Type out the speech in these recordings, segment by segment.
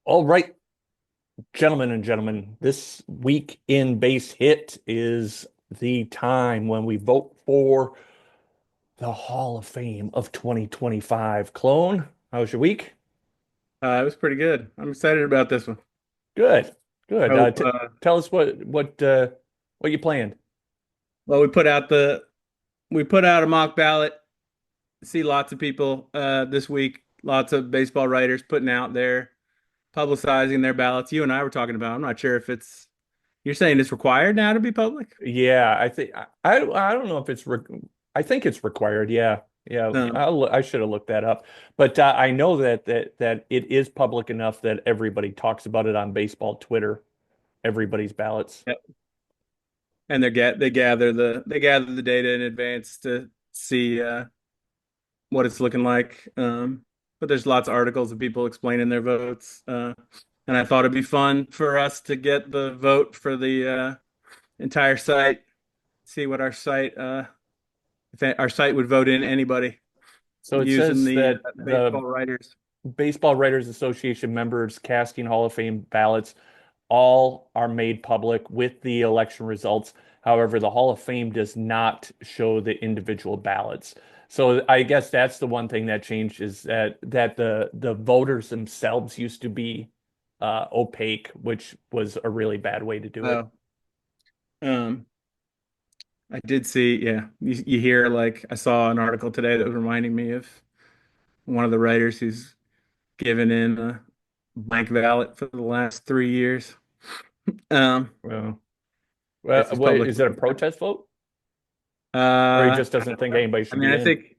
All right, gentlemen and gentlemen, this week in Base Hit is the time when we vote for the Hall of Fame of 2025. Clone, how was your week? It was pretty good. I'm excited about this one. Good, good. Hope. T Tell us what you planned. Well, we put out a mock ballot. See lots of people this week. Lots of baseball writers putting out their publicizing their ballots. You and I were talking about. I'm not sure if it's. You're saying it's required now to be public? Yeah, I think I don't know if it's re I think it's required. Yeah, yeah. No. I should have looked that up, but I know that it is public enough that everybody talks about it on baseball Twitter. Everybody's ballots. Yep. And they gather the data in advance to see what it's looking like. But there's lots of articles of people explaining their votes. And I thought it'd be fun for us to get the vote for the entire site, see what if our site would vote in anybody So it using says the that the baseball writers. Baseball Writers Association members casting Hall of Fame ballots all are made public with the election results. However, the Hall of Fame does not show the individual ballots. So I guess that's the one thing that changed is that the voters themselves used to be opaque, which was a really bad way to do it. Oh, um, I did see, yeah, you hear like I saw an article today that was reminding me of one of the writers who's given in a blank ballot for the last 3 years. Um, Well, Guess he's what is it a publicly. protest vote, or he I just doesn't don't think know. anybody I should mean, be I in? think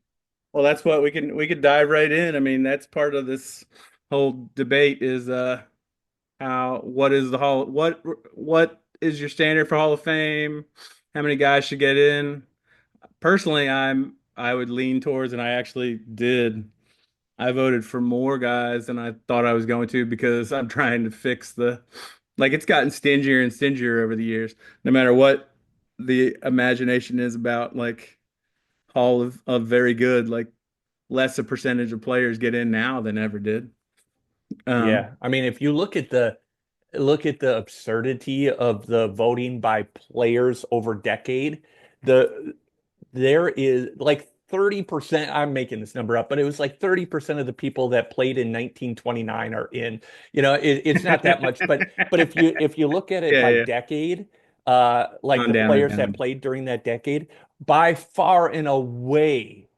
well, that's what we could dive right in. I mean, that's part of this whole debate is how what is the hall what is your standard for Hall of Fame? How many guys should get in? Personally, I would lean towards, and I actually did. I voted for more guys than I thought I was going to because I'm trying to fix the like it's gotten stingier and stingier over the years. No matter what the imagination is about like Hall of very good, like less a percentage of players get in now than ever did. Um, Yeah, I mean, if you look at the absurdity of the voting by players over decade, the there is like 30%, I'm making this number up, but it was like 30% of the people that played in 1929 are in. It's not that much, but if you look at it yeah, by yeah, decade, like on the down and players that down. played during that decade, by far and away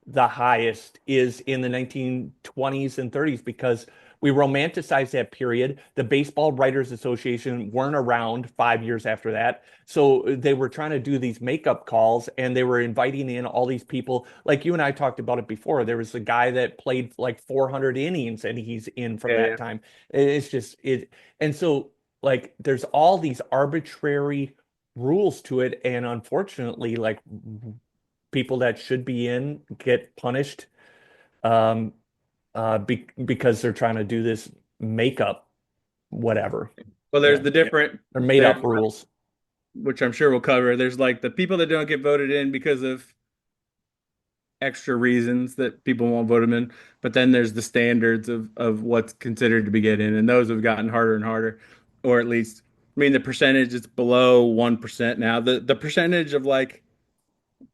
the highest is in the 1920s and 30s because we romanticize that period. The Baseball Writers Association weren't around 5 years after that. So they were trying to do these makeup calls and they were inviting in all these people. Like you and I talked about it before. There was a guy that played like 400 innings and he's in from Yeah, that yeah. time. It's just it. And so like there's all these arbitrary rules to it. And unfortunately, like people that should be in get punished um, because they're trying to do this makeup, whatever. Well, there's Yeah, the different they're made there, up rules. which I'm sure we'll cover. There's like the people that don't get voted in because of extra reasons that people won't vote them in. But then there's the standards of what's considered to be get in, and those have gotten harder and harder, or at least, I mean, the percentage is below 1% now. The percentage of like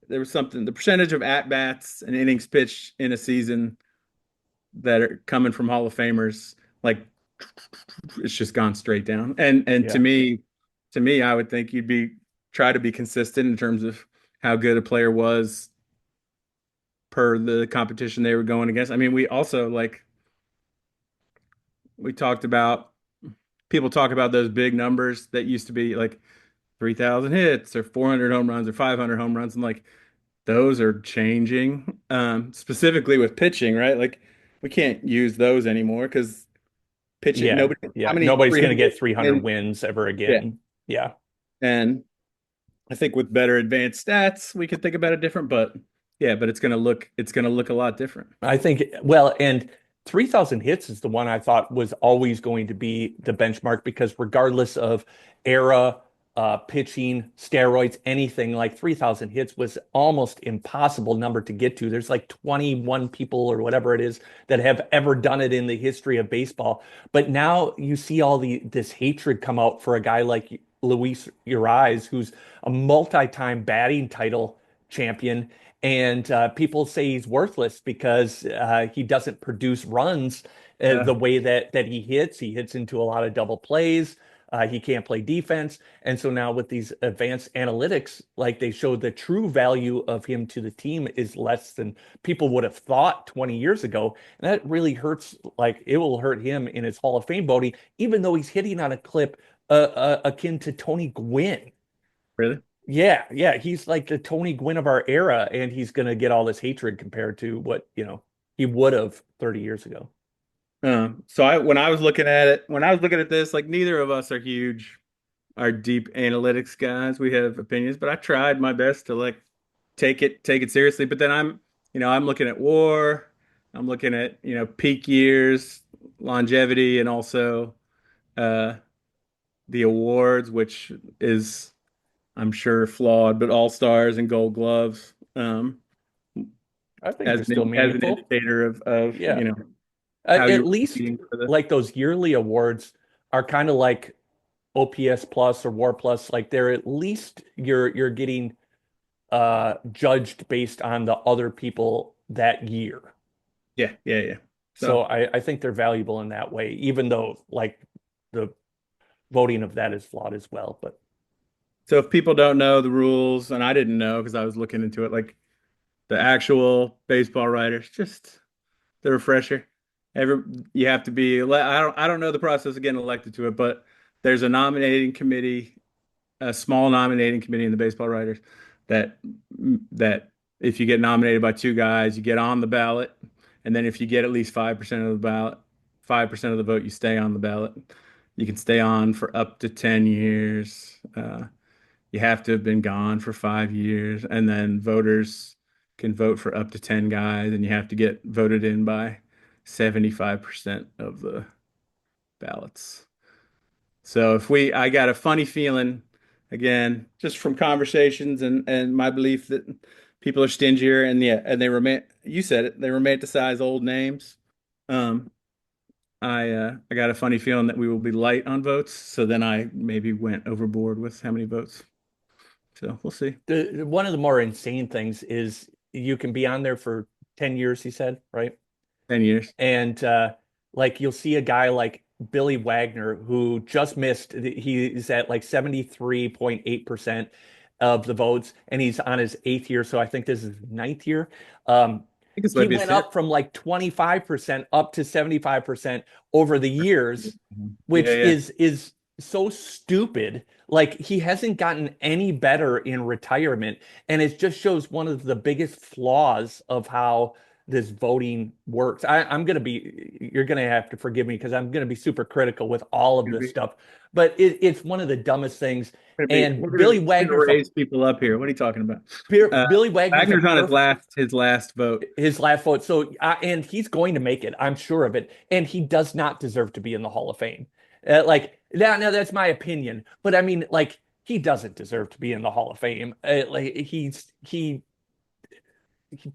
there was something the percentage of at bats and innings pitched in a season that are coming from Hall of Famers, like it's just gone straight down. And to Yeah. me, I would think you'd be try to be consistent in terms of how good a player was per the competition they were going against. I mean, we also like we talked about people talk about those big numbers that used to be like 3,000 hits or 400 home runs or 500 home runs, and like those are changing. Specifically with pitching, right? Like we can't use those anymore because pitching Yeah. nobody how Yeah. many Nobody's going to 300 get 300 and wins ever yeah. again. Yeah. And I think with better advanced stats, we could think about it different, but yeah, but it's gonna look a lot different. I think, well, and 3,000 hits is the one I thought was always going to be the benchmark because regardless of era, pitching, steroids, anything. Like 3,000 hits was almost impossible number to get to. There's like 21 people or whatever it is that have ever done it in the history of baseball. But now you see all this hatred come out for a guy like Luis Urias, who's a multi-time batting title champion. And people say he's worthless because he doesn't produce runs Uh, the way that he hits. He hits into a lot of double plays. He can't play defense. And so now with these advanced analytics, like they show the true value of him to the team is less than people would have thought 20 years ago. And that really hurts. Like it will hurt him in his Hall of Fame voting, even though he's hitting on a clip akin to Tony Gwynn. really? Yeah, yeah, he's like the Tony Gwynn of our era, and he's gonna get all this hatred compared to what, he would have 30 years ago. So when I was looking at it, when I was looking at this, like neither of us are deep analytics guys. We have opinions, but I tried my best to like take it seriously. But then I'm looking at WAR, I'm looking at, peak years, longevity, and also uh the awards, which is I'm sure flawed, but all stars and gold gloves, I think they're still as an meaningful. indicator of Yeah. how At you're least competing for the. like those yearly awards are kind of like OPS plus or WAR plus. Like they're at least you're getting judged based on the other people that year. Yeah, yeah, yeah. So So I think they're valuable in that way, even though like the voting of that is flawed as well. But so if people don't know the rules, and I didn't know because I was looking into it, like the actual baseball writers, just the refresher. Every You have to be. I don't know the process of getting elected to it, but there's a nominating committee, a small nominating committee in the baseball writers that that if you get nominated by two guys, you get on the ballot, and then if you get at least 5% of the ballot, 5% of the vote, you stay on the ballot. You can stay on for up to 10 years. You have to have been gone for 5 years, and then voters can vote for up to 10 guys, and you have to get voted in by 75% of the ballots. So I got a funny feeling, again, just from conversations and my belief that people are stingier, and yeah, and you said it, they romanticize old names. Um, I got a funny feeling that we will be light on votes, so then I maybe went overboard with how many votes. So we'll see. one of the more insane things is you can be on there for 10 years, he said, right? 10 years. And like you'll see a guy like Billy Wagner who just missed, he's at like 73.8% of the votes, and he's on his eighth year. So I think this is his ninth year. I think this He might be a went sit. up from like 25% up to 75% over the years, Yeah, which yeah. is so stupid. Like he hasn't gotten any better in retirement, and it just shows one of the biggest flaws of how this voting works. You're gonna have to forgive me because I'm gonna be super critical with all of Gonna this be, stuff, but it's one of the dumbest things. we're And gonna raise people up here. What are you talking about? Uh, Billy Wagner's a Wagner's on perfect his last vote. his last vote. So, and he's going to make it, I'm sure of it. And he does not deserve to be in the Hall of Fame. Like now, that's my opinion. But I mean, like he doesn't deserve to be in the Hall of Fame. Like he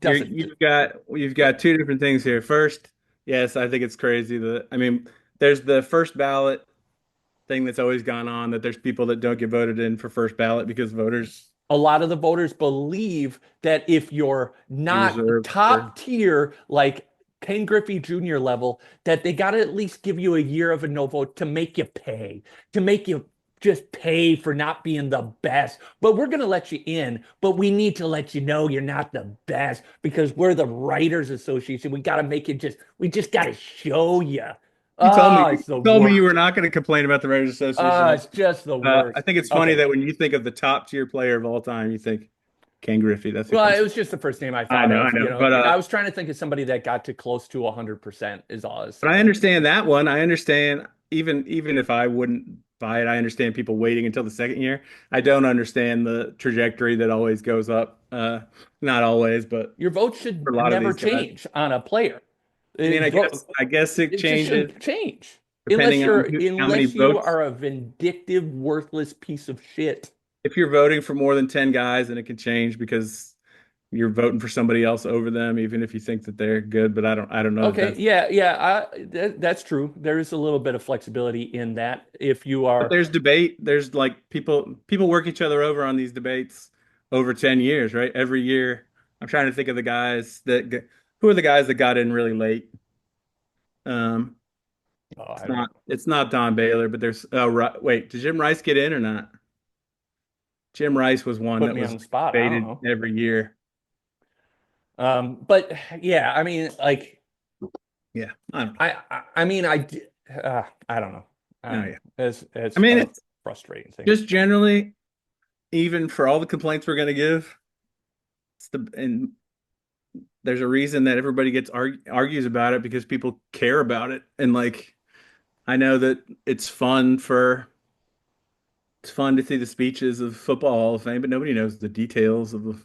doesn't. You've got two different things here. First, yes, I think it's crazy that I mean, there's the first ballot thing that's always gone on that there's people that don't get voted in for first ballot because voters A lot of the voters believe that if you're be not reserved for. top tier, like Ken Griffey Jr. level, that they got to at least give you a year of a no vote to make you pay, to make you just pay for not being the best. But we're going to let you in, but we need to let you know you're not the best because we're the Writers Association. We got to we just got to show you. Oh, You it's the told me you worst. were not going to complain about the Writers Association. It's just the I worst. think it's funny Okay. that when you think of the top tier player of all time, you think Ken Griffey. That's who Well, comes it to. was just the first name I I thought know, I of, know, and I was trying to think of somebody that got to close to 100% is all I was but I saying. understand that one. I understand even if I wouldn't buy it, I understand people waiting until the second year. I don't understand the trajectory that always goes up. Not always, but Your vote for should a lot of never these guys. change on a player. I mean, Vote, I guess it it just changes. shouldn't change. Unless depending on you're how many unless you votes. are a vindictive, worthless piece of shit. If you're voting for more than 10 guys, then it can change because you're voting for somebody else over them, even if you think that they're good. But I don't know that Okay, that's. yeah, yeah, that's true. There is a little bit of flexibility in that. If you But are there's debate. There's like people work each other over on these debates over 10 years, right? Every year. I'm trying to think of the guys who are the guys that got in really late. Um, Oh, it's I don't not it's not Don Baylor, but there's wait, did Jim Rice get in or not? Jim Rice was one put that me on was the spot. I don't debated know. every year. But yeah, I mean, like, Yeah, I don't know. I mean, I don't know. I Oh don't yeah. know. It's I mean, a it's frustrating thing. just generally, even for all the complaints we're going to give, and there's a reason that everybody argues about it because people care about it. And like, I know that it's fun to see the speeches of Football Hall of Fame, but nobody knows the details of the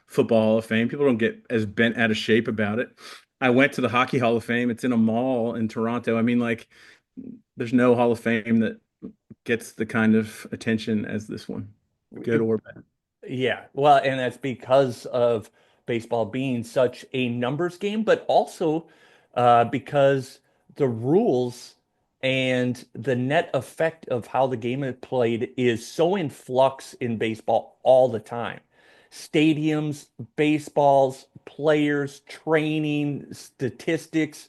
Football Hall of Fame. People don't get as bent out of shape about it. I went to the Hockey Hall of Fame. It's in a mall in Toronto. I mean, like, there's no Hall of Fame that gets the kind of attention as this one, good or bad. Yeah, well, and that's because of baseball being such a numbers game, but also because the rules and the net effect of how the game is played is so in flux in baseball all the time. Stadiums, baseballs, players, training, statistics,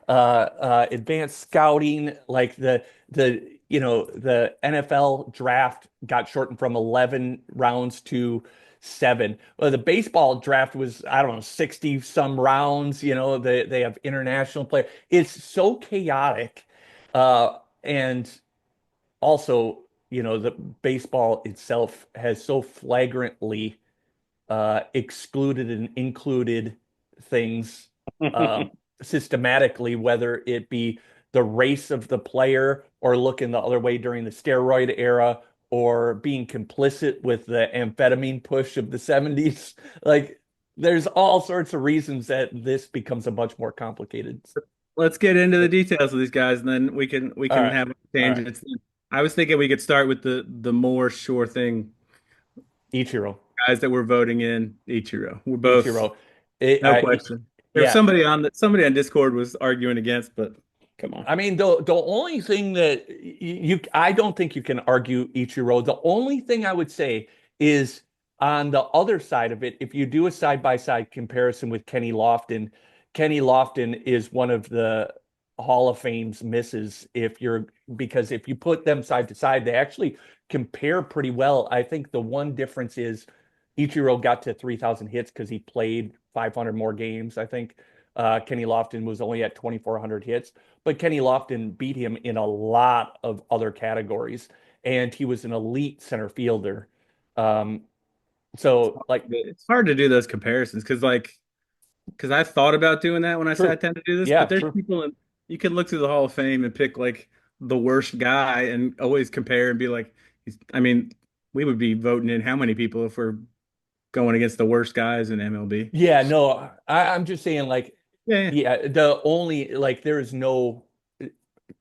advanced scouting, like the NFL draft got shortened from 11 rounds to 7. Well, the baseball draft was, I don't know, 60 some rounds. They have international play. It's so chaotic. And also, the baseball itself has so flagrantly excluded and included things um, systematically, whether it be the race of the player or looking the other way during the steroid era or being complicit with the amphetamine push of the 70s. Like, there's all sorts of reasons that this becomes a much more complicated. Let's get into the details of these guys, and then we All can right. have All right. tangents. I was thinking we could start with the more sure thing Ichiro. guys that we're voting in Ichiro. We're both Ichiro. It, no question. There was yeah. somebody on Discord was arguing against, but come on. I mean, the only thing that I don't think you can argue Ichiro. The only thing I would say is on the other side of it, if you do a side by side comparison with Kenny Lofton is one of the Hall of Fame's misses. Because if you put them side to side, they actually compare pretty well. I think the one difference is Ichiro got to 3,000 hits because he played 500 more games. I think Kenny Lofton was only at 2,400 hits, but Kenny Lofton beat him in a lot of other categories, and he was an elite center fielder. Um, so, like, It's hard to do those comparisons because I thought about doing that when I true. sat down to do this, Yeah, but there's true. people in you can look through the Hall of Fame and pick like the worst guy and always compare and be like, I mean, we would be voting in how many people if we're going against the worst guys in MLB? Yeah, no, I'm just saying, like, Yeah, yeah. yeah, the only, like, there is no,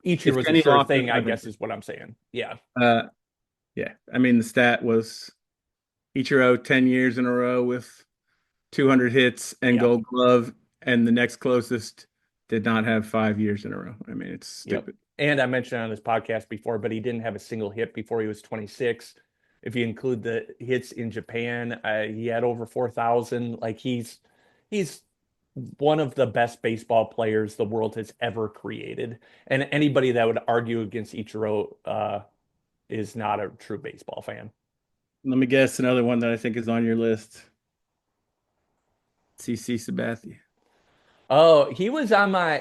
Ichiro If was a Kenny sure Lofton thing, I ever, guess is what I'm saying. Yeah. uh, yeah, I mean the stat was Ichiro 10 years in a row with 200 hits and Yeah. Gold Glove, and the next closest did not have 5 years in a row. I mean, it's Yep. stupid. And I mentioned on this podcast before, but he didn't have a single hit before he was 26. If you include the hits in Japan, he had over 4,000. Like, he's one of the best baseball players the world has ever created. And anybody that would argue against Ichiro is not a true baseball fan. Let me guess another one that I think is on your list. CC Sabathia. Oh, he was on my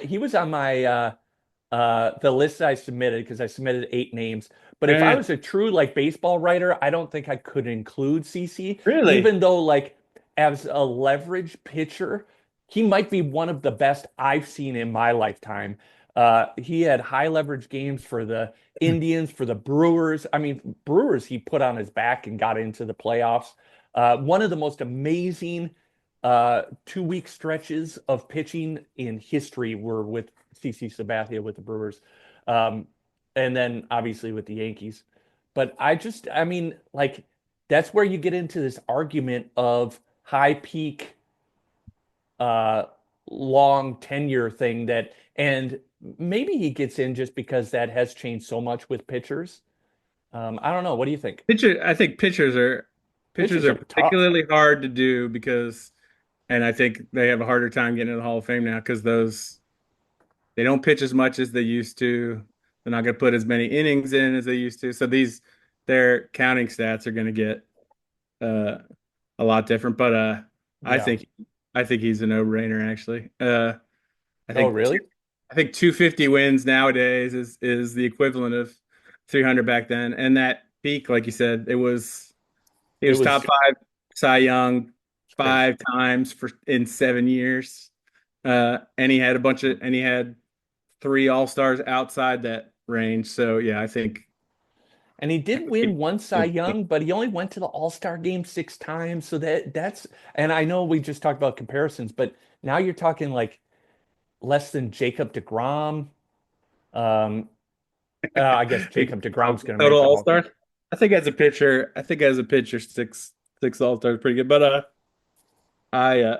the list I submitted because I submitted 8 names. But if I Yeah, was a true like baseball writer, I don't think I could include CC, really? even though like as a leverage pitcher, he might be one of the best I've seen in my lifetime. He had high leverage games for the Indians, for the Brewers. I mean, Brewers he put on his back and got into the playoffs. One of the most amazing 2 week stretches of pitching in history were with CC Sabathia with the Brewers, um, and then obviously with the Yankees. But I mean, like that's where you get into this argument of high peak, uh, long tenure thing that, and maybe he gets in just because that has changed so much with pitchers. I don't know. What do you think? I think pitchers Pitchers are are tough. particularly hard to do because, and I think they have a harder time getting into the Hall of Fame now because those they don't pitch as much as they used to. They're not going to put as many innings in as they used to. So their counting stats are going to get uh, a lot different. But I Yeah. think I think he's a no-brainer actually. I Oh, think two, really? I think 250 wins nowadays is the equivalent of 300 back then. And that peak, like you said, he It was was top five Cy Young it's crazy. 5 times for in 7 years. And he had three All-Stars outside that range. So yeah, I think And he did win one Cy he'll- Young, but he only went to the All-Star game 6 times. So that's and I know we just talked about comparisons, but now you're talking like less than Jacob DeGrom. Um, I guess Jacob DeGrom's going to total make the Hall of Fame. All-Stars. I think as a pitcher, six All-Stars pretty good. But I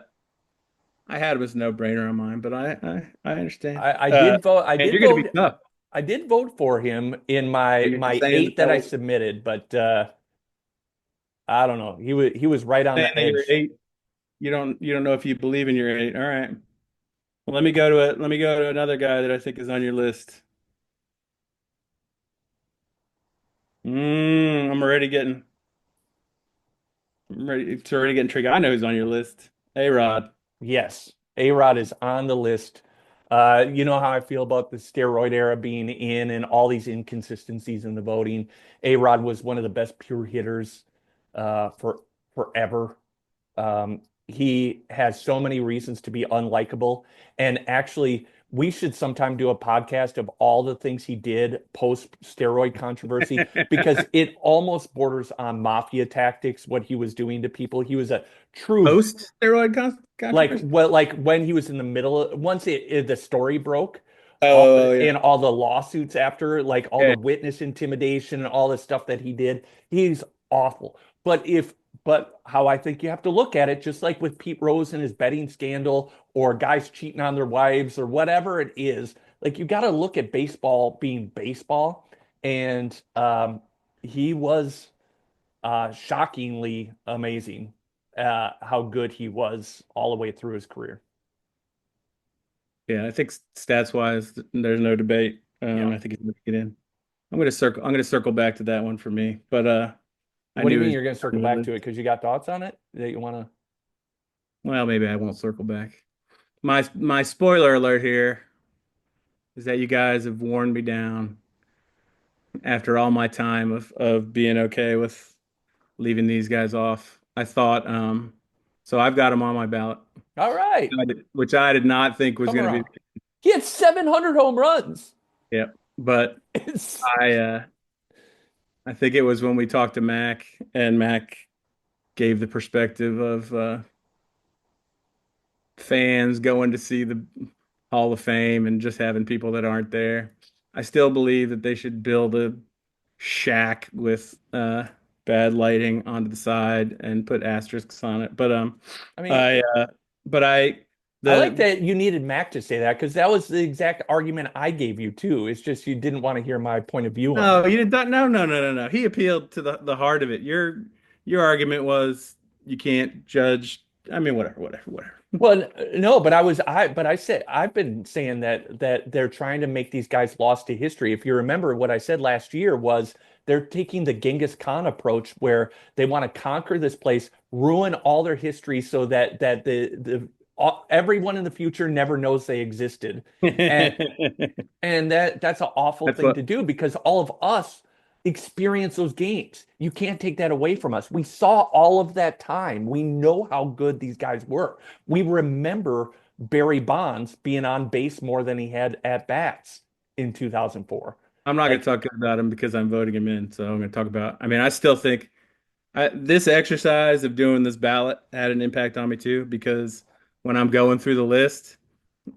I had him as a no-brainer on mine, but I understand. I did vote. And you're gonna be tough. I did vote for him in my You're my saying eight that I that submitted, but I don't know. He was right on saying the that you're edge. eight. You don't know if you believe in your eight. All right. Well, let me go to another guy that I think is on your list. I'm already getting I'm ready. It's already getting tricky. I know who's on your list. A-Rod. Yes, A-Rod is on the list. You know how I feel about the steroid era being in and all these inconsistencies in the voting. A-Rod was one of the best pure hitters for forever. He has so many reasons to be unlikable. And actually, we should sometime do a podcast of all the things he did post steroid controversy because it almost borders on mafia tactics, what he was doing to people. He was a true Post steroid controversy. like when he was in the middle of, once the story broke, all Oh yeah. and all the lawsuits after, like all the Yeah. witness intimidation and all the stuff that he did, he's awful. But how I think you have to look at it, just like with Pete Rose and his betting scandal, or guys cheating on their wives, or whatever it is, like you got to look at baseball being baseball, and he was shockingly amazing, how good he was all the way through his career. Yeah, I think stats wise, there's no debate. Yeah. I think he's going to get in. I'm gonna circle back to that one for me. But I What do you knew mean he's you're going to circle on the back to list. it because you got thoughts on it that you want to? Well, maybe I won't circle back. My spoiler alert here is that you guys have worn me down after all my time of being okay with leaving these guys off. I thought so I've got them on my ballot, All right, which I did not think was come going to be around. He had 700 home runs. yeah. But It's, I uh I think it was when we talked to Mac and Mac gave the perspective of fans going to see the Hall of Fame and just having people that aren't there. I still believe that they should build a shack with bad lighting onto the side and put asterisks on it. I mean, I but I I like the that you needed Mac to say that because that was the exact argument I gave you too. It's just you didn't want to hear my point of view on no, it. you didn't. No. He appealed to the heart of it. Your argument was you can't judge. I mean, whatever. Well, no, but I said I've been saying that they're trying to make these guys lost to history. If you remember what I said last year was they're taking the Genghis Khan approach where they want to conquer this place, ruin all their history so that the everyone in the future never knows they existed. And and that's an awful That's thing what to do because all of us experience those games. You can't take that away from us. We saw all of that time. We know how good these guys were. We remember Barry Bonds being on base more than he had at bats in 2004. I'm not going to Like, talk good about him because I'm voting him in. So I'm going to talk about. I mean, I still think this exercise of doing this ballot had an impact on me too because when I'm going through the list,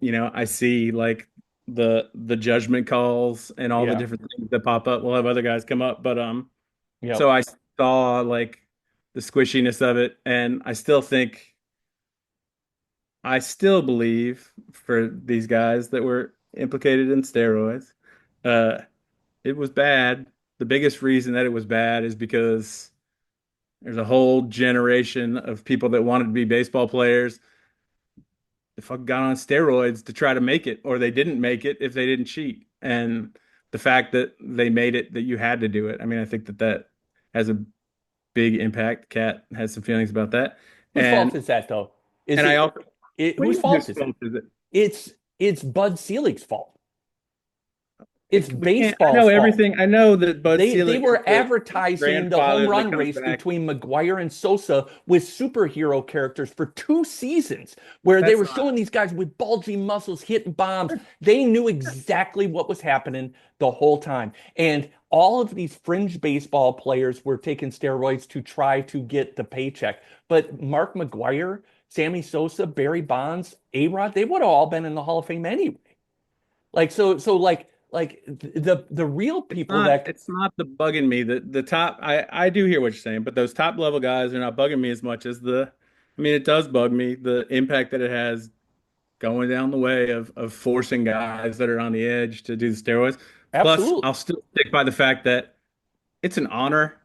I see like the judgment calls and all the Yeah. different things that pop up. We'll have other guys come up, but so Yep. I saw like the squishiness of it, and I still believe for these guys that were implicated in steroids, uh, it was bad. The biggest reason that it was bad is because there's a whole generation of people that wanted to be baseball players that fucking got on steroids to try to make it, or they didn't make it if they didn't cheat. And the fact that they made it, that you had to do it. I mean, I think that that has a big impact. Cat has some feelings about that. Whose fault And is that though? Is I also, what do whose you mean fault whose is it? fault is it? It's Bud Selig's fault. It's We can't. I baseball's know fault. everything. I know that Bud They Selig is were the advertising the home grandfather run that comes race back. between McGuire and Sosa with superhero characters for 2 seasons, where they That's were not. showing these guys with bulging muscles hitting bombs. They knew exactly what was happening the whole time. And all of these fringe baseball players were taking steroids to try to get the paycheck. But Mark McGuire, Sammy Sosa, Barry Bonds, A-Rod, they would have all been in the Hall of Fame anyway. The real people that It's not the bugging me. The top. I do hear what you're saying, but those top level guys are not bugging me as much as the. I mean, it does bug me the impact that it has going down the way of forcing guys that are on the edge to do the steroids. Plus, absolutely. I'll still stick by the fact that it's an honor.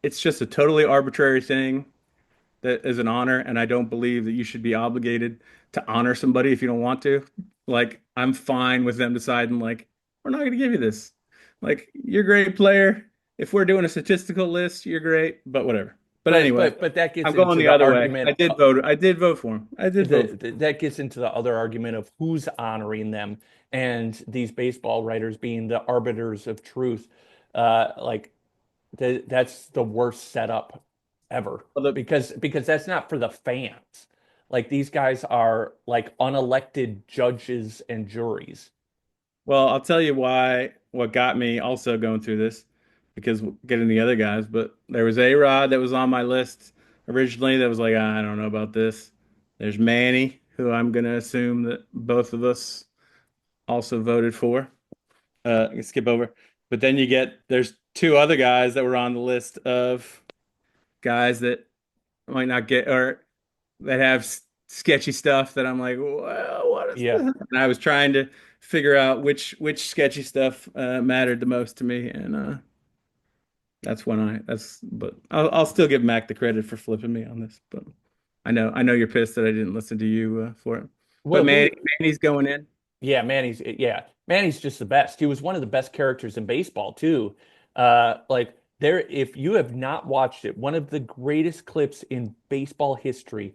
It's just a totally arbitrary thing that is an honor, and I don't believe that you should be obligated to honor somebody if you don't want to. Like, I'm fine with them deciding, like, we're not going to give you this. Like, you're a great player. If we're doing a statistical list, you're great, but whatever. But anyway, But that gets I'm going into the the other way. argument. I did vote for him. I did vote for him. That gets into the other argument of who's honoring them, and these baseball writers being the arbiters of truth. Like that's the worst setup ever Well, the, because that's not for the fans. Like these guys are like unelected judges and juries. Well, I'll tell you why, what got me also going through this, because we'll get into the other guys, but there was A-Rod that was on my list originally that was like, "Ah, I don't know about this." There's Manny, who I'm going to assume that both of us also voted for. I can skip over. But then there's two other guys that were on the list of guys that might not get, or that have sketchy stuff that I'm like, well, what is Yeah. this? And I was trying to figure out which sketchy stuff mattered the most to me, and that's when But I'll still give Mac the credit for flipping me on this. But I know you're pissed that I didn't listen to you for it. But Well, we Manny's going in. Manny's just the best. He was one of the best characters in baseball too. Like there, if you have not watched it, one of the greatest clips in baseball history.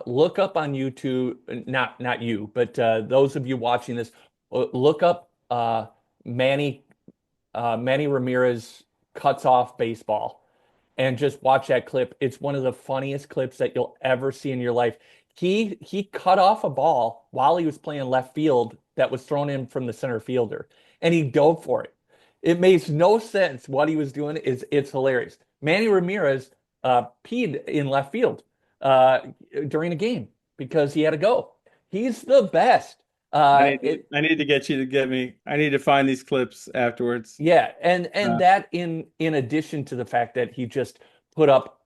Look up on YouTube, not you, but those of you watching this, look up Manny Manny Ramirez cuts off baseball and just watch that clip. It's one of the funniest clips that you'll ever see in your life. He cut off a ball while he was playing left field that was thrown in from the center fielder, and he dove for it. It makes no sense what he was doing. It's hilarious. Manny Ramirez peed in left field uh, during a game because he had to go. He's the best. I need to get you to get me. I need to find these clips afterwards. Yeah, and Uh, that in addition to the fact that he just put up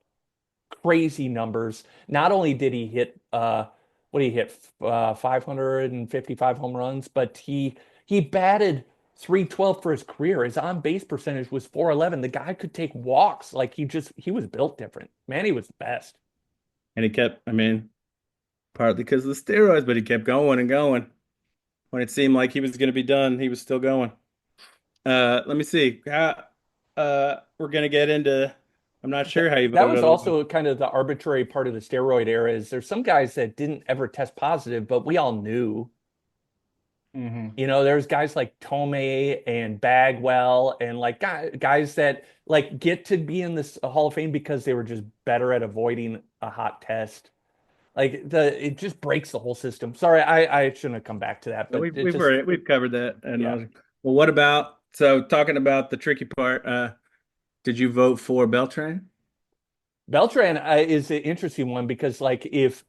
crazy numbers. Not only did he hit what did he hit 555 home runs, but he batted 312 for his career. His on base percentage was 411. The guy could take walks. Like he was built different. Man, he was the best. and he kept. I mean, partly because of the steroids, but he kept going and going. When it seemed like he was going to be done, he was still going. Let me see. We're going to get into. I'm not sure how you That voted was otherwise. also kind of the arbitrary part of the steroid era is there's some guys that didn't ever test positive, but we all knew. Hmm. You know, there's guys like Tomei and Bagwell and like guys that like get to be in this Hall of Fame because they were just better at avoiding a hot test. Like it just breaks the whole system. Sorry, I shouldn't have come back to that, So but it we've just already we've covered that. And yeah. well, what about talking about the tricky part? Did you vote for Beltran? Beltran is an interesting one because like if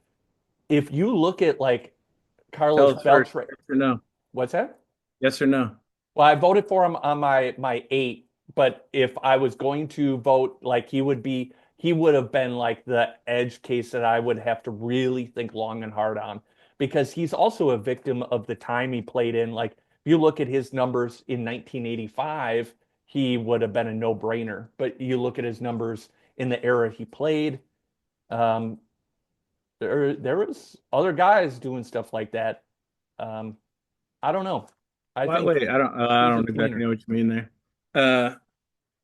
you look at like Tell Carlos us first, Beltran, yes or no. What's that? Yes or no? Well, I voted for him on my eight, but if I was going to vote, like he would have been like the edge case that I would have to really think long and hard on because he's also a victim of the time he played in. Like if you look at his numbers in 1985, he would have been a no-brainer. But you look at his numbers in the era he played, um, there was other guys doing stuff like that. Um, I don't know. I Wait, think wait, I he's a don't exactly tweener. know what you mean there.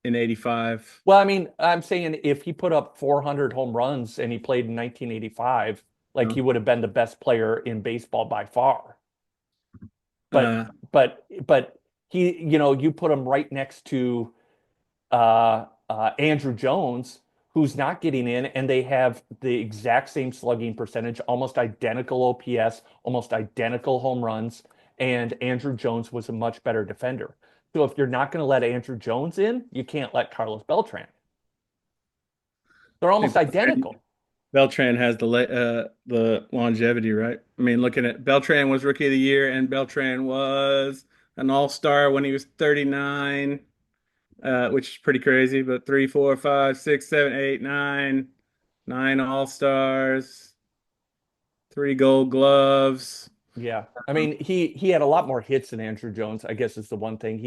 In 85. Well, I mean, I'm saying if he put up 400 home runs and he played in 1985, like he No. would have been the best player in baseball by far. But Uh, but he, you put him right next to Andrew Jones, who's not getting in, and they have the exact same slugging percentage, almost identical OPS, almost identical home runs, and Andrew Jones was a much better defender. So if you're not going to let Andrew Jones in, you can't let Carlos Beltran. They're I almost think identical. Beltran has the longevity, right? I mean, looking at Beltran was rookie of the year, and Beltran was an all-star when he was 39, which is pretty crazy. But three, four, five, six, seven, eight, nine all-stars, three Gold Gloves. Yeah. I mean, he had a lot more hits than Andrew Jones, I guess is the one thing.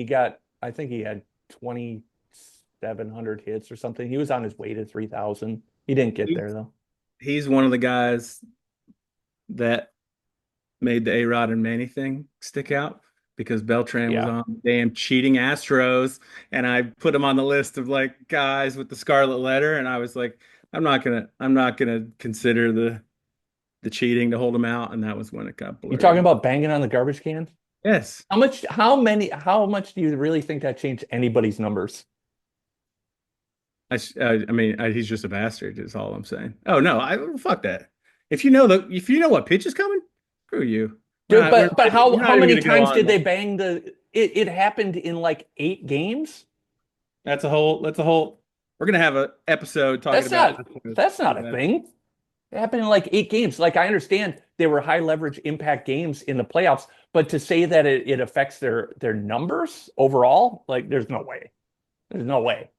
I think he had 2,700 hits or something. He was on his way to 3,000. He didn't get He's there though. he's one of the guys that made the A-Rod and Manny thing stick out because Beltran was Yeah. on damn cheating Astros, and I put him on the list of like guys with the scarlet letter, and I was like, I'm not gonna consider the cheating to hold him out, and that was when it got You talking blurry. about banging on the garbage can? Yes, How much do you really think that changed anybody's numbers? I mean, he's just a bastard. Is all I'm saying. Oh no, I fuck that. If you know what pitch is coming, screw you. Dude, but We're how not even many gonna go times on. did they bang it happened in like 8 games? That's a whole. We're gonna have an episode talking That's about not that's not a that. thing. It happened in like 8 games. Like I understand they were high leverage impact games in the playoffs, but to say that it affects their numbers overall, like there's no way. There's no way.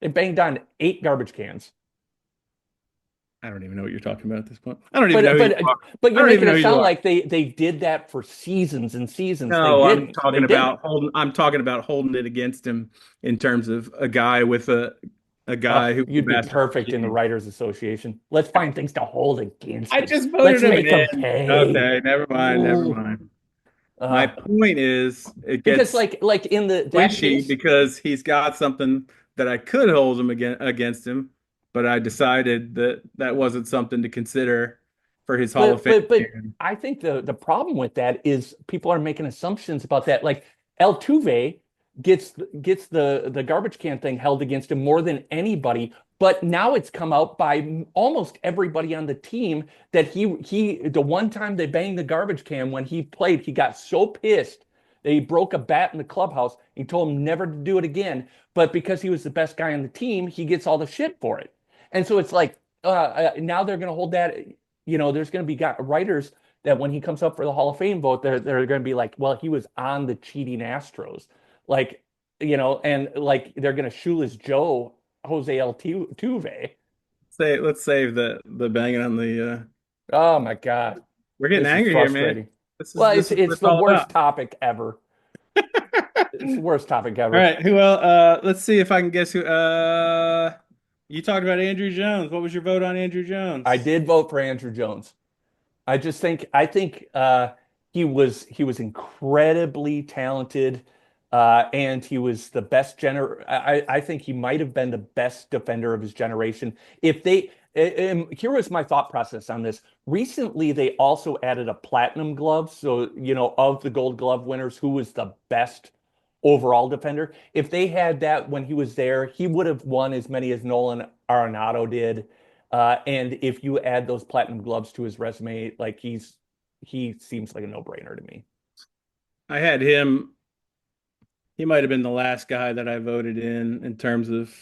They banged on 8 garbage cans. I don't even know what you're talking about at this point. I don't even know But who you but are. but I you're don't even making know it who you sound are. like they did that for seasons and seasons. They No, didn't. They didn't. I'm talking about holding it against him in terms of a guy with a Oh, guy who was a you'd be bastard for perfect in the cheating. Writers Association. Let's find things to hold against I him. just Let's voted him make him in. pay. Okay, never mind, never Ooh. mind. My Uh, point is, it because gets like in that squishy case, because he's got something that I could hold him against him, but I decided that that wasn't something to consider for his Hall of But Fame but but game. I think the problem with that is people are making assumptions about that. Like Altuve gets the garbage can thing held against him more than anybody. But now it's come out by almost everybody on the team that he the one time they banged the garbage can when he played, he got so pissed that he broke a bat in the clubhouse. He told him never to do it again. But because he was the best guy on the team, he gets all the shit for it. And so it's like now they're going to hold that there's going to be writers that when he comes up for the Hall of Fame vote, they're going to be like, well, he was on the cheating Astros, like and like they're going to shoeless Joe Jose Altuve. Say, let's save the banging on the. Oh my God, We're getting this is angry here, man. frustrating. Well, This is what it's it's the all worst about. topic ever. It's the worst topic All ever. right, who else? Let's see if I can guess who. You talked about Andrew Jones. What was your vote on Andrew I Jones? did vote for Andrew Jones. I think he was incredibly talented, and he was the best I think he might have been the best defender of his generation. If they Here was my thought process on this. Recently, they also added a platinum glove, so of the Gold Glove winners, who was the best overall defender? If they had that when he was there, he would have won as many as Nolan Arenado did. And if you add those platinum gloves to his resume, like he seems like a no-brainer to me. I had him. He might have been the last guy that I voted in terms of.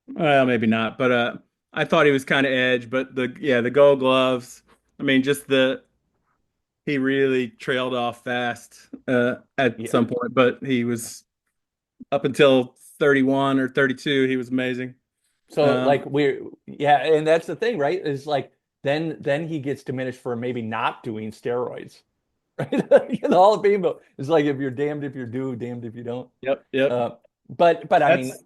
Well, maybe not, but I thought he was kind of edge. But the Gold Gloves. I mean, just the he really trailed off fast at Yeah. some point, but he was up until 31 or 32, he was amazing. So like Um, yeah, and that's the thing, right? Is like then he gets diminished for maybe not doing steroids, right? In the Hall of Fame, it's like if you're damned if you do, damned if you don't. yep, yep. Uh, but I mean, That's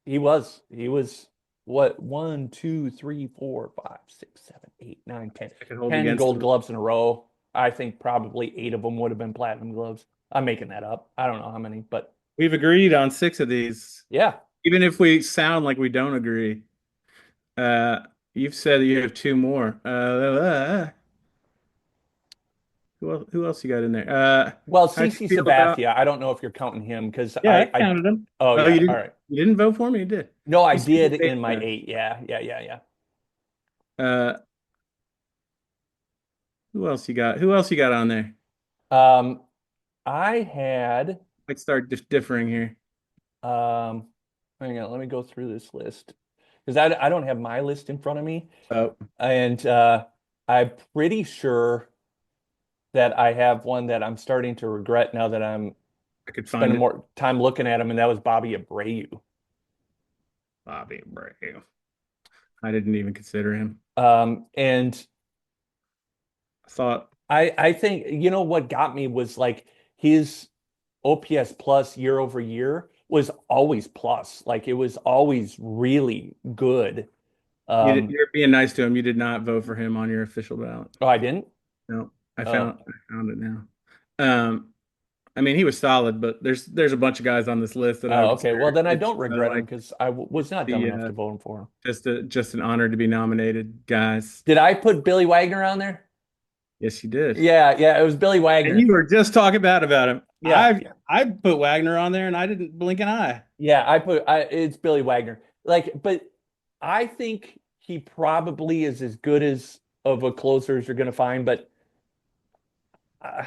he was what, one, two, three, four, five, six, seven, eight, nine, ten, I could hold 10 against gold him. gloves in a row. I think probably eight of them would have been platinum gloves. I'm making that up. I don't know how many, but We've agreed on six of these, yeah. even if we sound like we don't agree. Uh, you've said that you have two more. Who else you got in there? Well, How do you CC feel about? Sabathia, I don't know if you're counting him because Yeah, I counted them. oh Oh, yeah, all right. you didn't vote for me? You did. No, I You said you did in hated my them. eight. Yeah, yeah, yeah, Uh, who else you got? Who else you got on there? yeah. I had, Let's start differing here. um, hang on, let me go through this list because I don't have my list in front of me. Oh, And I'm pretty sure that I have one that I'm starting to regret now that I'm I could find spending it. more time looking at him, and that was Bobby Abreu. Bobby Abreu. I didn't even consider him. And I thought I think what got me was like his OPS plus year over year was always plus. Like it was always really good. Um, you're being nice to him. You did not vote for him on your official ballot. oh, I didn't? No, Oh. I found it now. I mean, he was solid, but there's a bunch of guys on this list that I Oh, would okay. consider Well, then I it's don't regret him like because was not dumb the enough to vote for him. just an honor to be nominated, guys. Did I put Billy Wagner on there? Yes, you did. Yeah, yeah, it was Billy And Wagner. you were just talking bad about him. Yeah, yeah, I put Wagner on there and I didn't blink an eye. yeah. It's Billy Wagner. Like, but I think he probably is as good as of a closer as you're going to find. But uh, I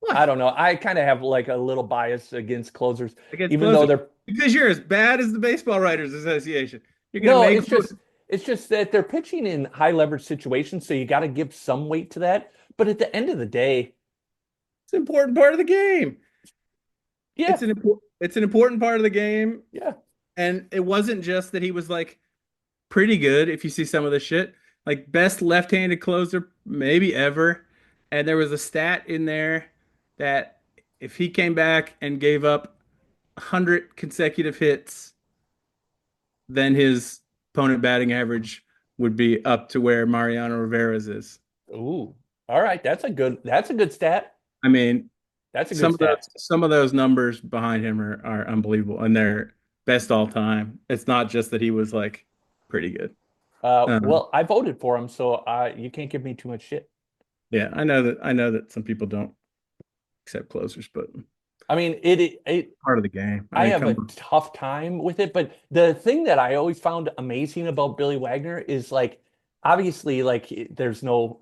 What? don't know. I kind of have like a little bias against closers, Against even though closers. they're Because you're as bad as the Baseball Writers Association. You're gonna no. make It's just that they're pitching in high leverage situations, so you got to give some weight to that. But at the end of the day, it's an important part of the game. yeah, It's an important part of the game. yeah. And it wasn't just that he was like pretty good if you see some of the shit. Like best left-handed closer maybe ever. And there was a stat in there that if he came back and gave up 100 consecutive hits, then his opponent batting average would be up to where Mariano Rivera's is. Ooh, all right. That's a good stat. I mean, That's a good stat. some of those numbers behind him are unbelievable and they're best all time. It's not just that he was like pretty good. Um, Well, I voted for him, so you can't give me too much shit. yeah, I know that some people don't accept closers, but I mean, it part of the game. I I mean, have a come on. tough time with it, but the thing that I always found amazing about Billy Wagner is like obviously like there's no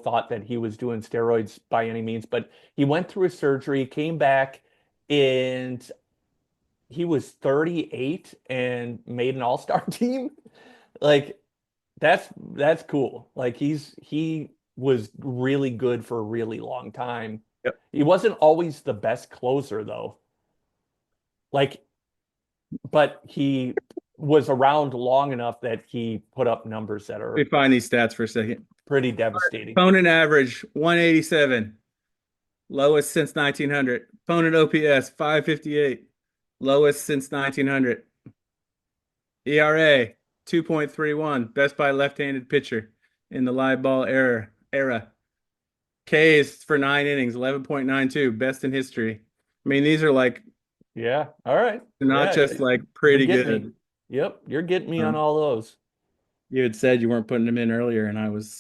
thought that he was doing steroids by any means, but he went through a surgery, came back, and he was 38 and made an all-star team. Like that's cool. Like he was really good for a really long time. Yep. He wasn't always the best closer though. Like, but he was around long enough that he put up numbers that Let are me find these stats for a second. pretty devastating. Opponent average 187, lowest since 1900. Opponent OPS 558, lowest since 1900. ERA 2.31, best by left-handed pitcher in the live ball era. Ks for 9 innings 11.92, best in history. I mean, these are like Yeah. All right. not Yeah. just like You're pretty getting me. good. Yep. You're getting me on Um, all those. you had said you weren't putting them in earlier, and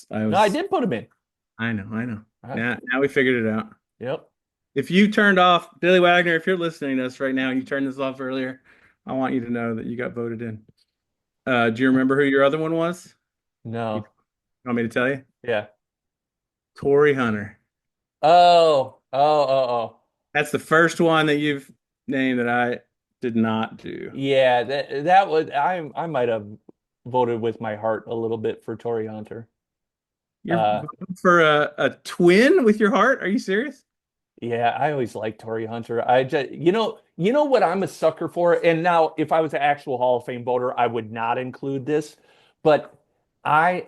No, I did put him in. I know. All right. Now we figured it out. Yep. If you turned off Billy Wagner, if you're listening to us right now and you turned this off earlier, I want you to know that you got voted in. Do you remember who your other one was? You No. want me to tell you? Yeah. Corey Hunter. Oh. Oh. Oh. Oh. That's the first one that you've named that I did not do. Yeah. That would I might have voted with my heart a little bit for Tory Hunter. You're Uh, voting for a twin with your heart? Are you serious? yeah, I always liked Torrey Hunter. I just, you know what I'm a sucker for. And now, if I was an actual Hall of Fame voter, I would not include this. But I,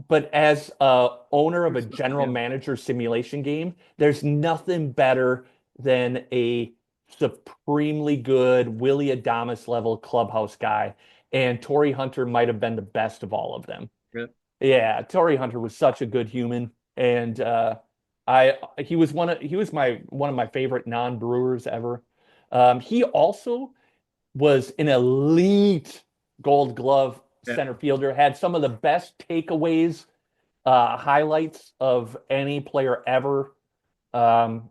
but as a owner of a general Yeah. manager simulation game, there's nothing better than a supremely good Willie Adamas level clubhouse guy. And Torrey Hunter might have been the best of all of them. Yeah. Yeah, Torrey Hunter was such a good human, and I he was my one of my favorite non-Brewers ever. He also was an elite Gold Glove Yeah. center fielder. Had some of the best takeaways, highlights of any player ever. Um,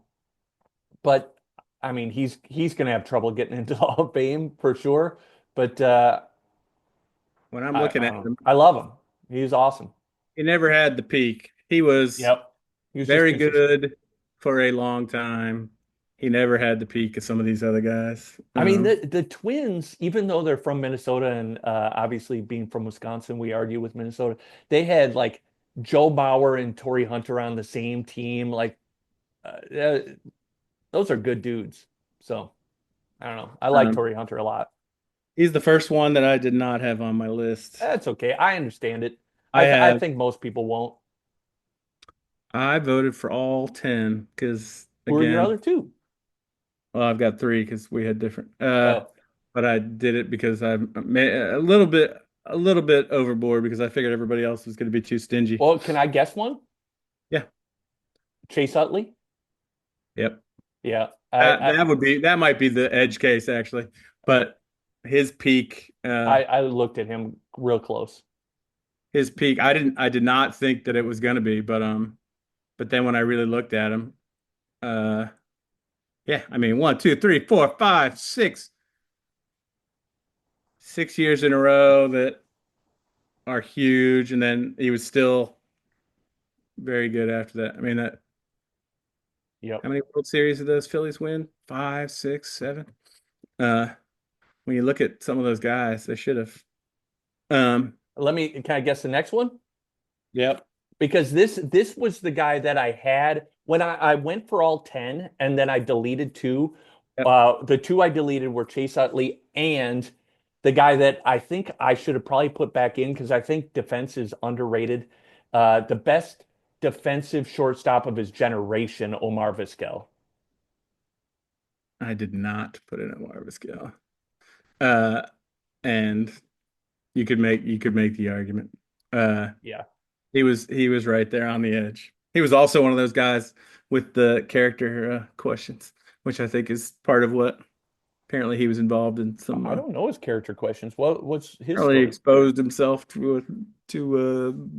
but I mean, he's going to have trouble getting into the Hall of Fame for sure. But When I'm looking I at don't know. him, I love him. He's awesome. he never had the peak. He was Yep. He was just very consistent. good for a long time. He never had the peak of some of these other guys. I mean, the Twins, even though they're from Minnesota and obviously being from Wisconsin, we argue with Minnesota. They had like Joe Bauer and Torrey Hunter on the same team. Like, uh, those are good dudes. So I don't know. I like Um, Torrey Hunter a lot. he's the first one that I did not have on my list. That's okay. I understand it. I I have think most people won't. I voted for all 10 because Who are your again, other two? well, I've got three because we had different. Oh, But I did it because I'm a little bit overboard because I figured everybody else was going to be too stingy. well, can I guess one? Yeah. Chase Utley? Yep. Yeah. That might be the edge case actually, but his peak, I looked at him real close. I did not think that it was going to be, but then when I really looked at him, uh, yeah, I mean, 6 years in a row that are huge, and then he was still very good after that. I mean, Yep. how many World Series did those Phillies win? Five, six, seven. Uh, when you look at some of those guys, they should have. Um, Can I guess the next one? yep, Because this was the guy that I had when I went for all 10 and then I deleted two. yep. The two I deleted were Chase Utley and the guy that I think I should have probably put back in because I think defense is underrated. The best defensive shortstop of his generation, Omar Vizquel. I did not put in a Marvis scale. Uh, and you could make the argument. Uh, Yeah. he was right there on the edge. He was also one of those guys with the character questions, which I think is part of what apparently he was involved in some I don't know his character questions. What's his early story? exposed himself to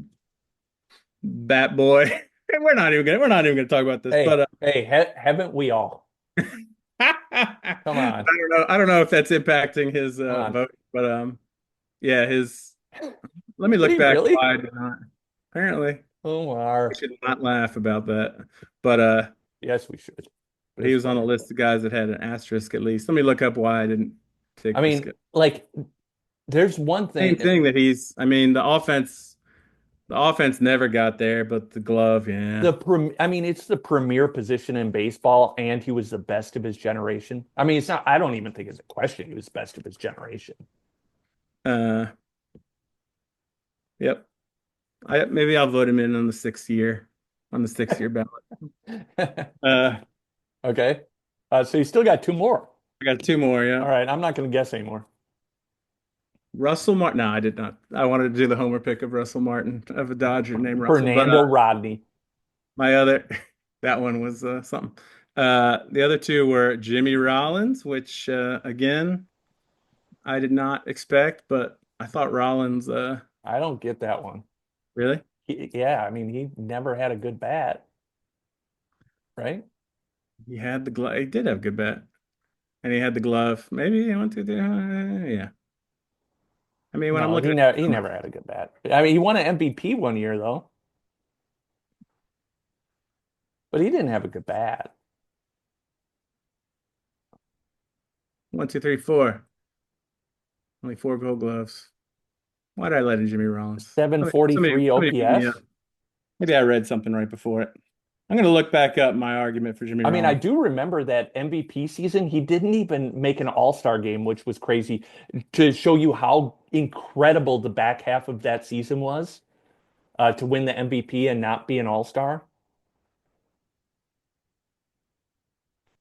Bat Boy. We're not even gonna talk about this, but Hey, haven't we all? Come on. I don't know if that's impacting his Come on. vote, but yeah, his. Let me Did look he back really? why I did not. Apparently, I Omar. should not laugh about that, but Yes, we should. But he it's was on the funny. list of guys that had an asterisk at least. Let me look up why I didn't I take this guy. mean, like, there's one Same thing. thing that I mean, the offense never got there, but the glove, yeah. I mean, it's the premier position in baseball, and he was the best of his generation. I mean, it's not. I don't even think it's a question. He was best of his generation. Uh, yep. Maybe I'll vote him in on the 6 year ballot. Uh, Okay. So you still got two more. I got two more. All Yeah. right. I'm not going to guess anymore. Russell Martin. No, I did not. I wanted to do the homer pick of Russell Martin of a Dodger named Russell, but Fernando Rodney. my other that one was something. The other two were Jimmy Rollins, which again I did not expect, but I thought Rollins I don't get that one. really Yeah. I mean, he never had a good bat, right? he had the glove. He did have a good bat, and he had the glove. Maybe he went to the yeah. I mean, when I'm No, looking he never had a good bat. I mean, he won an MVP one year though, but he didn't have a good bat. 1, 2, 3, 4, only four Gold Gloves. Why did I let in Jimmy Rollins? Somebody 743 beat me up. OPS. Maybe I read something right before it. I'm going to look back up my argument for Jimmy I mean, I Rollins. do remember that MVP season. He didn't even make an All-Star game, which was crazy to show you how incredible the back half of that season was to win the MVP and not be an All-Star,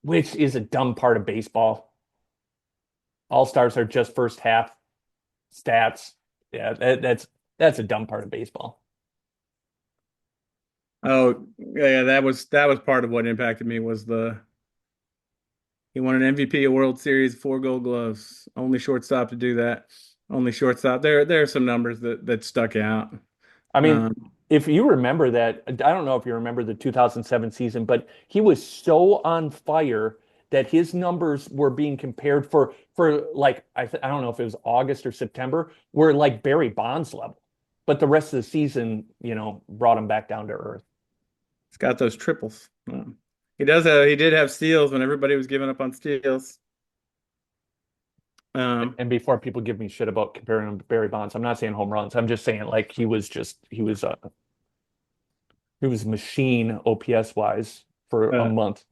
which is a dumb part of baseball. All-Stars are just first half stats. Yeah, that's a dumb part of baseball. Oh, yeah, that was part of what impacted me was the he won an MVP, a World Series, 4 Gold Gloves. Only shortstop to do that. Only shortstop. There are some numbers that stuck out. I mean, Um, if you remember that, I don't know if you remember the 2007 season, but he was so on fire that his numbers were being compared for like I don't know if it was August or September, were like Barry Bonds level. But the rest of the season, brought him back down to earth. he's got those triples. He did have steals when everybody was giving up on steals. Um, And before people give me shit about comparing him to Barry Bonds, I'm not saying home runs. I'm just saying like he was a machine OPS wise for a uh, month.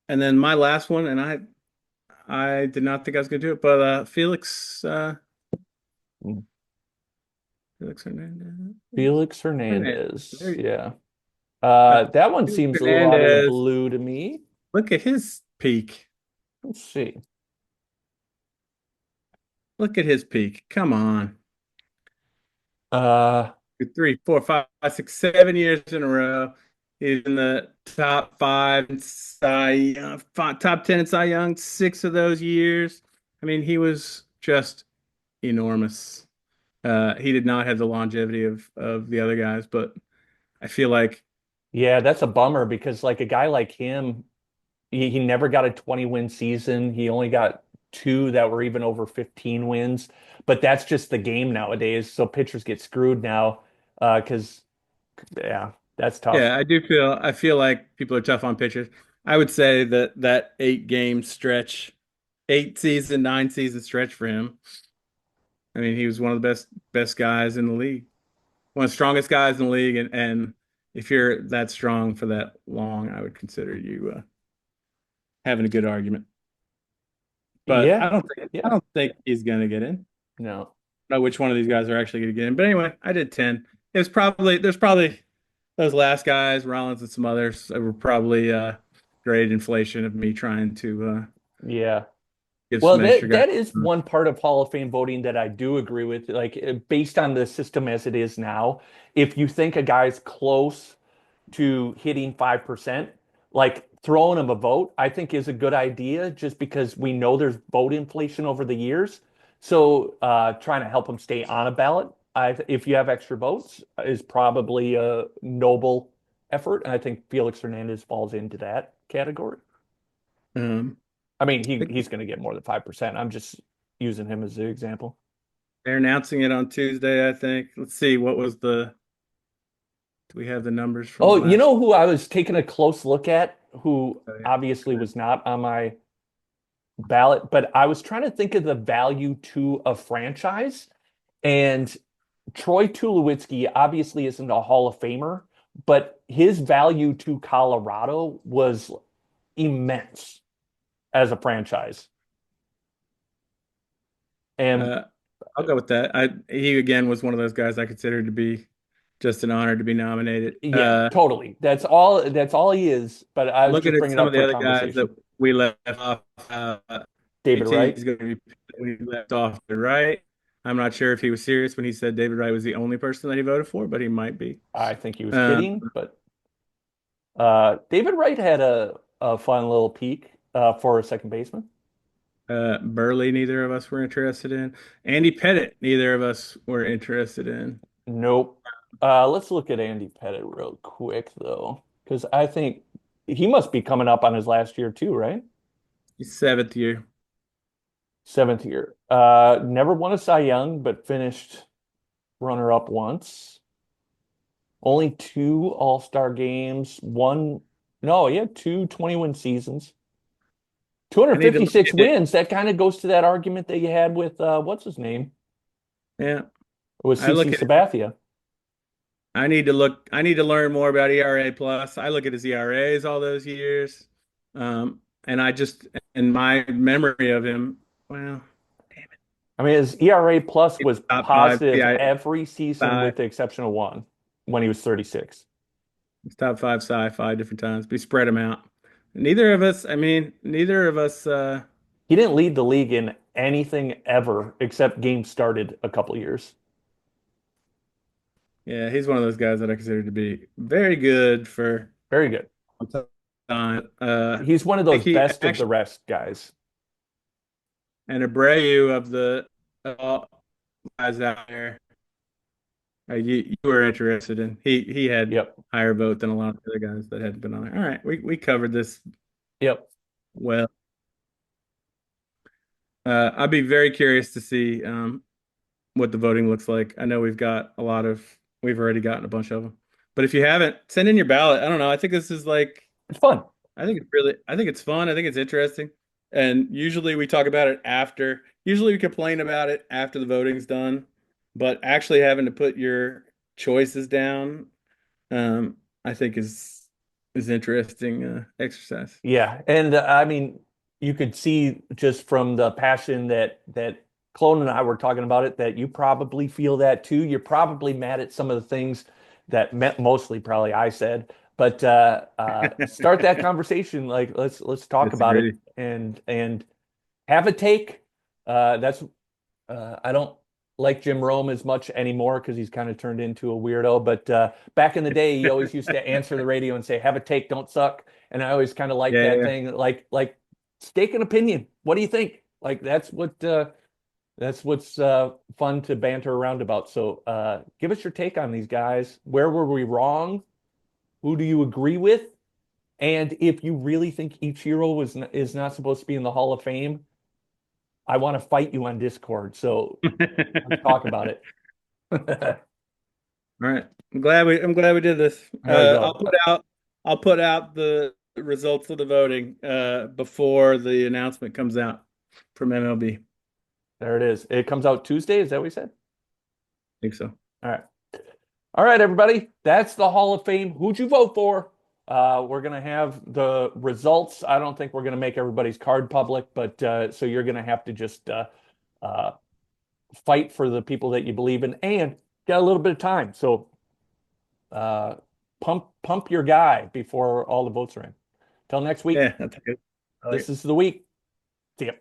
and then my last one, and I did not think I was going to do it, but Felix Hernandez. Felix Hernandez. Hernandez. There you Yeah. go. That one Felix seems a little out of the Hernandez. blue to me. Look at his peak. Let's see. Look at his peak. Come on. Uh, 2, 3, 4, 5, 6, 7 years in a row. He's in the top five in Cy Young, top 10 in Cy Young, 6 of those years. I mean, he was just enormous. He did not have the longevity of the other guys, but I feel like, yeah, that's a bummer because like a guy like him, he never got a 20 win season. He only got two that were even over 15 wins. But that's just the game nowadays. So pitchers get screwed now. Because yeah, that's tough. yeah, I feel like people are tough on pitchers. I would say that 8 game stretch, 8 season, 9 season stretch for him. I mean, he was one of the best guys in the league, one of the strongest guys in the league, and if you're that strong for that long, I would consider you having a good argument. But Yeah. I Yeah. don't think he's gonna get in. No. I don't know which one of these guys are actually gonna get in. But anyway, I did 10. There's probably those last guys, Rollins and some others, that were probably great inflation of me trying to Yeah. give Well, some extra that guys. that is one part of Hall of Fame voting that I do agree with. Like based on the system as it is now, if you think a guy's close to hitting 5%, like throwing him a vote, I think is a good idea just because we know there's vote inflation over the years. So trying to help him stay on a ballot, if you have extra votes, is probably a noble effort. And I think Felix Hernandez falls into that category. Um, I mean, I think he's going to get more than 5%. I'm just using him as the example. they're announcing it on Tuesday, I think. Let's see, do we have the numbers from Oh, you last know who I was taking a close look at, who obviously year? was not on my ballot, but I was trying to think of the value to a franchise. And Troy Tulowitzki obviously isn't a Hall of Famer, but his value to Colorado was immense as a franchise. And Uh, I'll go with that. He again was one of those guys I considered to be just an honor to be nominated. yeah, totally. That's all he is. But I was Looking just at bringing it some up of the for other guys that conversation. we left off, David JT Wright, is going to be we left off the right. I'm not sure if he was serious when he said David Wright was the only person that he voted for, but he might be. I think he was Um, kidding, but David Wright had a fun little peak for a second baseman. Burley, neither of us were interested in. Andy Pettit, neither of us were interested in. Nope. Let's look at Andy Pettit real quick though, because I think he must be coming up on his last year too, right? He's seventh year. Seventh year. Never won a Cy Young, but finished runner up once. Only two All-Star games. One, no, he had two 20-win seasons. I need to look 256 at it. wins. That kind of goes to that argument that you had with what's his name? Yeah, It was I CC look at Sabathia. I need to learn more about ERA plus. I look at his ERAs all those years. And I just in my memory of him, well, damn it. I mean, his ERA plus It's was top five. positive Yeah, every season five. with the exception of one when he was 36. It's top five sci-fi different times. We spread them out. Neither of us, I mean, neither of us He didn't lead the league in anything ever except games started a couple years. yeah, he's one of those guys that I consider to be very good for Very good. time. He's one of I think those he best of the actually rest guys. and Abreu of the all guys out there. You were interested in he had Yep. higher vote than a lot of other guys that hadn't been on there. All right, we covered this Yep. well. I'd be very curious to see what the voting looks like. I know we've already gotten a bunch of them, but if you haven't, send in your ballot. I don't know. I think this is like It's fun. I think it's fun. I think it's interesting. And usually we talk about it after, usually we complain about it after the voting's done, but actually having to put your choices down, I think is interesting exercise. Yeah. And I mean, you could see just from the passion that Clone and I were talking about it that you probably feel that too. You're probably mad at some of the things that mostly probably I said, but start that conversation. Like let's talk about it Disagree. and have a take. That's I don't like Jim Rome as much anymore because he's kind of turned into a weirdo. But back in the day, he always used to answer the radio and say, "Have a take, don't suck." And I always kind of liked Yeah, that yeah. thing, like stake an opinion. What do you think? Like that's what's fun to banter around about. So give us your take on these guys. Where were we wrong? Who do you agree with? And if you really think Ichiro is not supposed to be in the Hall of Fame, I want to fight you on Discord. So let's talk about it. All right. I'm glad we did this. There we I'll go. put out the results of the voting before the announcement comes out from MLB. There it is. It comes out Tuesday. Is that what we said? Think so. All right. All right, everybody. That's the Hall of Fame. Who'd you vote for? We're going to have the results. I don't think we're going to make everybody's card public, but so you're going to have to just uh, fight for the people that you believe in and get a little bit of time. So uh, pump your guy before all the votes are in. Till next week. Yeah, that's good. I like This it. is the week. See ya.